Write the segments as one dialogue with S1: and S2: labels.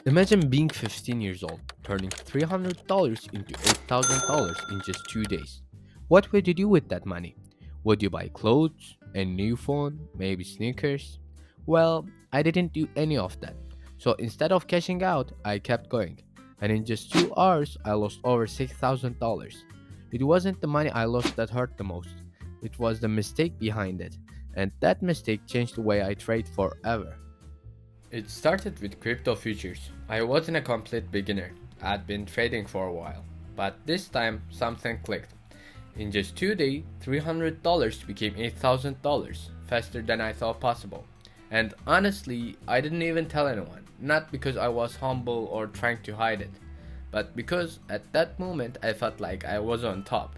S1: Imagine being 15 years old, turning $300 into $8,000 in just 2 days. What would you do with that money? Would you buy clothes, a new phone, maybe sneakers? Well, I didn't do any of that. So instead of cashing out, I kept going. And in just 2 hours, I lost over $6,000. It wasn't the money I lost that hurt the most, it was the mistake behind it. And that mistake changed the way I trade forever. It started with crypto futures. I wasn't a complete beginner. I'd been trading for a while. But this time, something clicked. In just 2 days, $300 became $8,000, faster than I thought possible. And honestly, I didn't even tell anyone. Not because I was humble or trying to hide it, but because at that moment I felt like I was on top.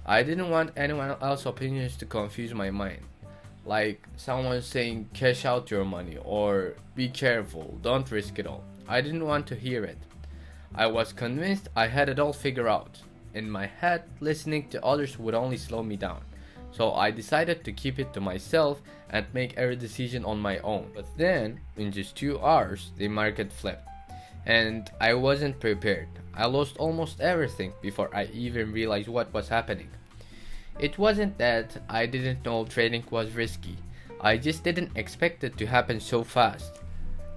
S1: I didn't want anyone else's opinions to confuse my mind. Like someone saying cash out your money or be careful, don't risk it all. I didn't want to hear it. I was convinced I had it all figured out. In my head, listening to others would only slow me down. So I decided to keep it to myself and make every decision on my own. But then, in just 2 hours, the market flipped. And I wasn't prepared. I lost almost everything before I even realized what was happening. It wasn't that I didn't know trading was risky, I just didn't expect it to happen so fast.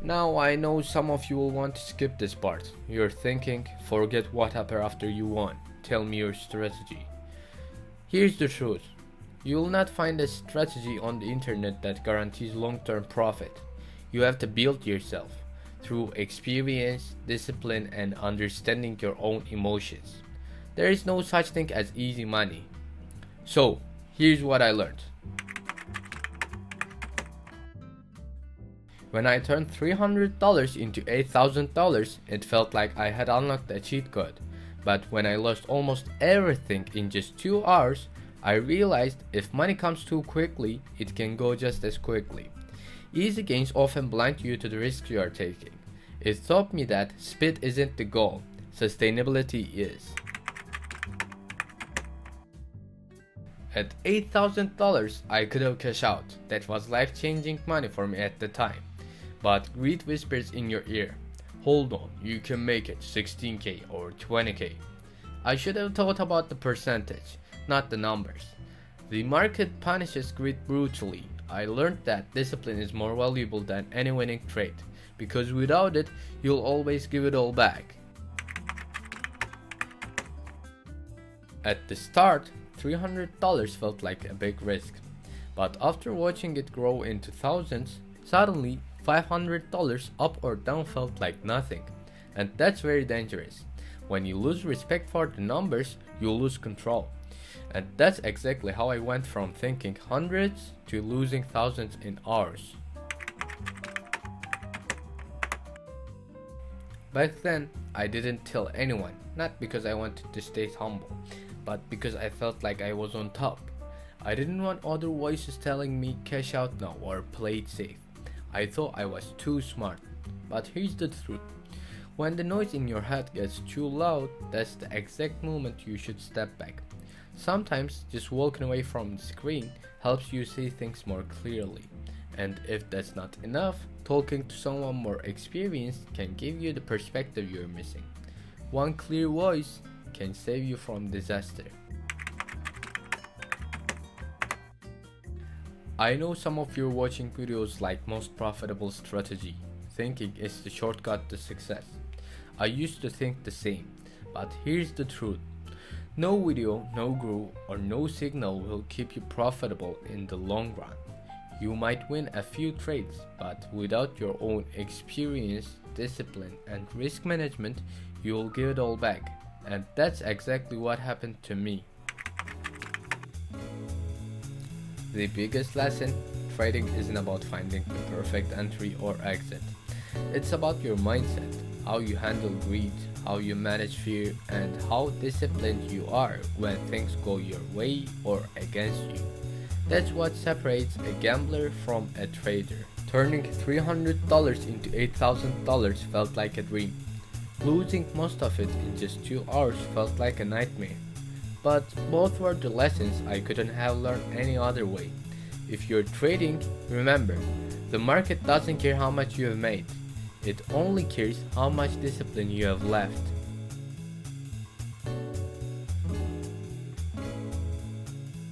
S1: Now I know some of you will want to skip this part. You're thinking, forget what happened after you won, tell me your strategy. Here's the truth. You will not find a strategy on the internet that guarantees long-term profit. You have to build yourself through experience, discipline, and understanding your own emotions. There is no such thing as easy money. So, here's what I learned. When I turned $300 into $8,000, it felt like I had unlocked a cheat code. But when I lost almost everything in just 2 hours, I realized if money comes too quickly, it can go just as quickly. Easy gains often blind you to the risk you are taking. It taught me that speed isn't the goal, sustainability is. At $8,000, I could have cashed out. That was life-changing money for me at the time. But greed whispers in your ear. Hold on, you can make it 16k or 20k. I should have thought about the percentage, not the numbers. The market punishes greed brutally. I learned that discipline is more valuable than any winning trade, because without it, you'll always give it all back. At the start, $300 felt like a big risk, but after watching it grow into thousands, suddenly $500 up or down felt like nothing, and that's very dangerous. When you lose respect for the numbers, you lose control. And that's exactly how I went from thinking hundreds to losing thousands in hours. Back then, I didn't tell anyone, not because I wanted to stay humble, but because I felt like I was on top. I didn't want other voices telling me cash out now or play it safe. I thought I was too smart. But here's the truth. When the noise in your head gets too loud, that's the exact moment you should step back. Sometimes just walking away from the screen helps you see things more clearly. And if that's not enough, talking to someone more experienced can give you the perspective you're missing. One clear voice can save you from disaster. I know some of you are watching videos like most profitable strategy, thinking it's the shortcut to success. I used to think the same, but here's the truth. No video, no guru, or no signal will keep you profitable in the long run. You might win a few trades, but without your own experience, discipline, and risk management, you'll give it all back. And that's exactly what happened to me. The biggest lesson, trading isn't about finding the perfect entry or exit. It's about your mindset, how you handle greed, how you manage fear, and how disciplined you are when things go your way or against you. That's what separates a gambler from a trader. Turning $300 into $8,000 felt like a dream. Losing most of it in just 2 hours felt like a nightmare. But both were the lessons I couldn't have learned any other way. If you're trading, remember, the market doesn't care how much you have made. It only cares how much discipline you have left.